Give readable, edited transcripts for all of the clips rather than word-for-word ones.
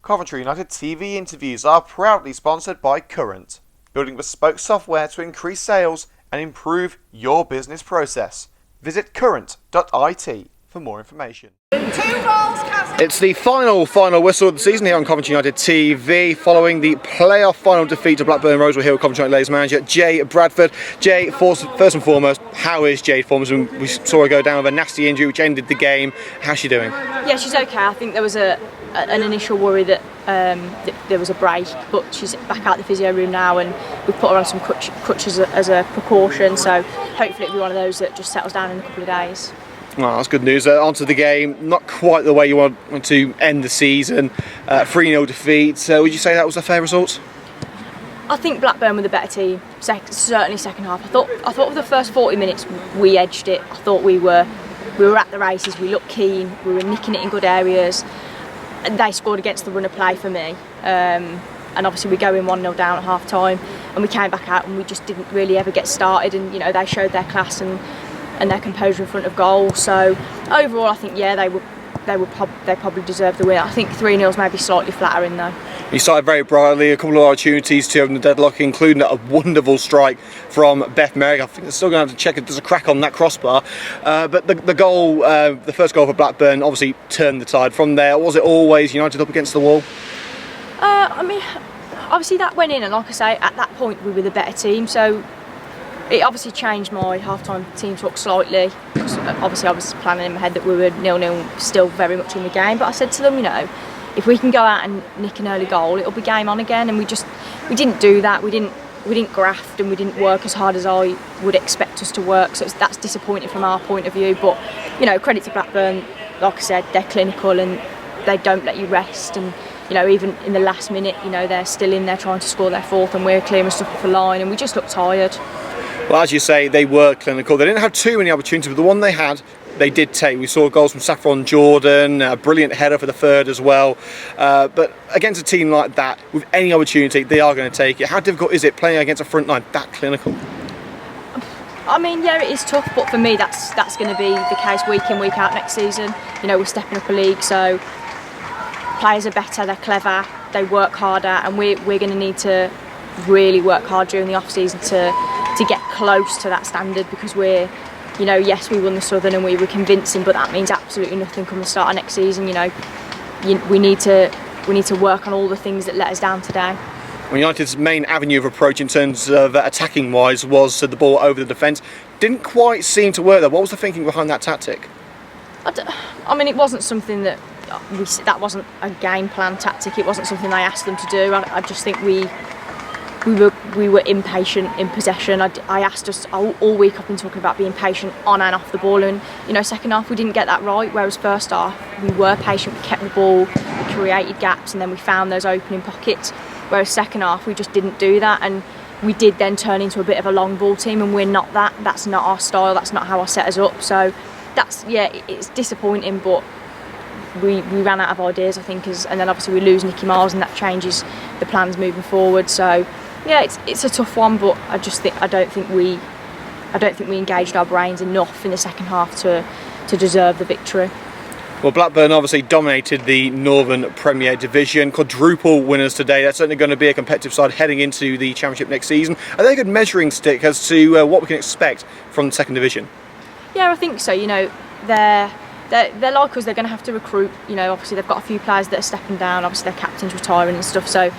Coventry United TV interviews are proudly sponsored by Current, building bespoke software to increase sales and improve your business process. Visit current.it for more information. It's the final whistle of the season here on Coventry United TV, following the playoff final defeat to Blackburn Rosewell Hill. Coventry United Ladies manager Jay Bradford. Jay, first and foremost, how is Jade Forms? We saw her go down with a nasty injury which ended the game. How's she doing? Yeah, she's okay. I think there was an initial worry that there was a break, but she's back out the physio room now, and we've put her on some crutches as a precaution, so hopefully it'll be one of those that just settles down in a couple of days. Well, that's good news. On to the game. Not quite the way you want to end the season. 3-0 defeat. Would you say that was a fair result? I think Blackburn were the better team, certainly second half. I thought with the first 40 minutes we edged it. I thought we were at the races, we looked keen, we were nicking it in good areas. And they scored against the run of play for me. And obviously we go in 1-0 down at half time, and we came back out and we just didn't really ever get started, and they showed their class and their composure in front of goal. So overall I think they probably deserved the win. I think 3-0's maybe slightly flattering though. You started very brightly, a couple of opportunities to open the deadlock, including a wonderful strike from Beth Merrick. I think they're still going to have to check if there's a crack on that crossbar. But the goal, the first goal for Blackburn, obviously turned the tide. From there, was it always United up against the wall? I mean, obviously that went in, and like I say, at that point we were the better team, so it obviously changed my half-time team talk slightly. Obviously I was planning in my head that we were 0-0 still very much in the game, but I said to them, if we can go out and nick an early goal, it'll be game on again, and we didn't do that. We didn't graft, and we didn't work as hard as I would expect us to work, so that's disappointing from our point of view. But credit to Blackburn, like I said, they're clinical and they don't let you rest, and even in the last minute, they're still in there trying to score their fourth, and we're clearing stuff off the line, and we just look tired. Well, as you say, they were clinical. They didn't have too many opportunities, but the one they had, they did take. We saw goals from Saffron Jordan, a brilliant header for the third as well. But against a team like that, with any opportunity, they are going to take it. How difficult is it playing against a front line that clinical? I mean, yeah, it is tough, but for me, that's going to be the case week in, week out next season. We're stepping up a league, so players are better, they're clever, they work harder, and we're going to need to really work hard during the off-season to get close to that standard, because we're, yes, we won the Southern and we were convincing, but that means absolutely nothing come the start of next season. We need to work on all the things that let us down today. Well, United's main avenue of approach in terms of attacking wise was the ball over the defence. Didn't quite seem to work there. What was the thinking behind that tactic? I mean, it wasn't something that wasn't a game plan tactic. It wasn't something I asked them to do. I just think we were impatient in possession. I asked us all week. I've been talking about being patient on and off the ball, and second half we didn't get that right. Whereas first half we were patient, we kept the ball, we created gaps, and then we found those opening pockets. Whereas second half we just didn't do that, and we did then turn into a bit of a long ball team, and we're not that. That's not our style. That's not how I set us up. So it's disappointing, but we ran out of ideas, I think, and then obviously we lose Nicky Miles, and that changes the plans moving forward. So yeah, it's a tough one, but I don't think we engaged our brains enough in the second half to deserve the victory. Well, Blackburn obviously dominated the Northern Premier Division, quadruple winners today. That's certainly going to be a competitive side heading into the Championship next season. Are they a good measuring stick as to what we can expect from the second division? Yeah, I think so. They're like us. They're going to have to recruit. Obviously they've got a few players that are stepping down. Obviously their captain's retiring and stuff. So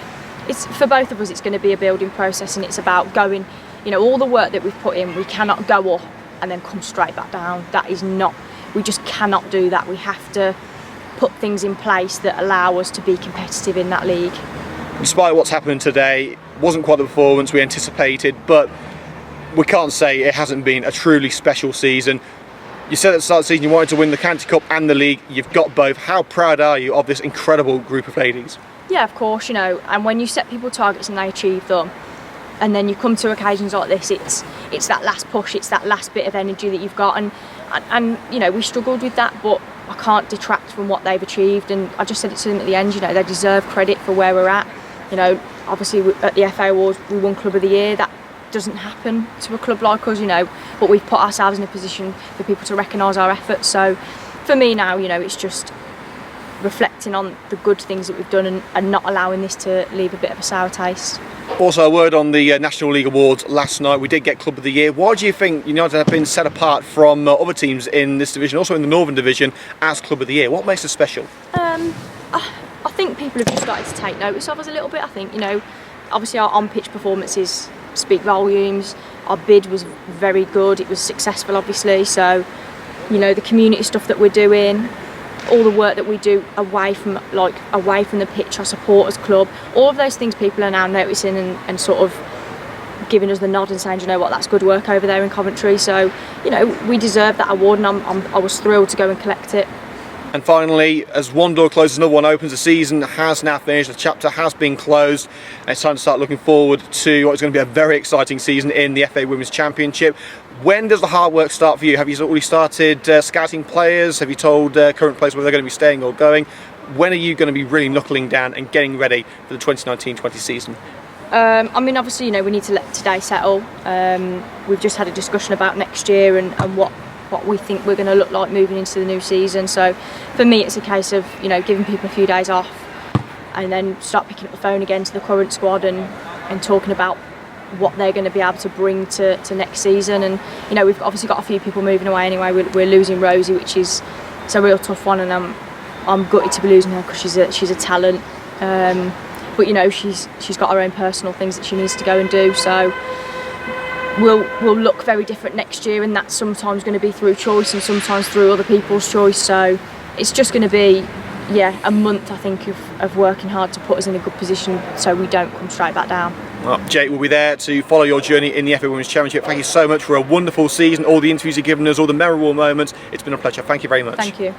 it's for both of us. It's going to be a building process, and it's about going. All the work that we've put in. We cannot go up and then come straight back down. That is not. We just cannot do that. We have to put things in place that allow us to be competitive in that league. Despite what's happened today, it wasn't quite the performance we anticipated, but we can't say it hasn't been a truly special season. You said at the start of the season you wanted to win the County Cup and the league. You've got both. How proud are you of this incredible group of ladies? Yeah, of course, and when you set people targets and they achieve them, and then you come to occasions like this, it's that last push, it's that last bit of energy that you've got, and we struggled with that, but I can't detract from what they've achieved, and I just said it to them at the end, they deserve credit for where we're at. Obviously at the FA Awards we won Club of the Year. That doesn't happen to a club like us, but we've put ourselves in a position for people to recognise our efforts. So for me now, it's just reflecting on the good things that we've done and not allowing this to leave a bit of a sour taste. Also, a word on the National League Awards last night. We did get Club of the Year. Why do you think United have been set apart from other teams in this division, also in the Northern Division, as Club of the Year? What makes us special? I think people have just started to take notice of us a little bit. I think, obviously our on-pitch performances speak volumes. Our bid was very good. It was successful, obviously. So, the community stuff that we're doing, all the work that we do away from the pitch, our supporters club, all of those things people are now noticing and sort of giving us the nod and saying, that's good work over there in Coventry. So, we deserve that award, and I was thrilled to go and collect it. And finally, as one door closes, another one opens. The season has now finished, the chapter has been closed, and it's time to start looking forward to what is going to be a very exciting season in the FA Women's Championship. When does the hard work start for you? Have you already started scouting players? Have you told current players whether they're going to be staying or going? When are you going to be really knuckling down and getting ready for the 2019-20 season? Obviously, we need to let today settle. We've just had a discussion about next year and what we think we're going to look like moving into the new season. So for me, it's a case of giving people a few days off and then start picking up the phone again to the current squad and talking about what they're going to be able to bring to next season. And we've obviously got a few people moving away anyway. We're losing Rosie, which is a real tough one, and I'm gutted to be losing her because she's a talent. But she's got her own personal things that she needs to go and do. So we'll look very different next year, and that's sometimes going to be through choice and sometimes through other people's choice. So it's just going to be a month, I think, of working hard to put us in a good position so we don't come straight back down. Well, Jake will be there to follow your journey in the FA Women's Championship. Thank you so much for a wonderful season, all the interviews you've given us, all the memorable moments. It's been a pleasure. Thank you very much. Thank you.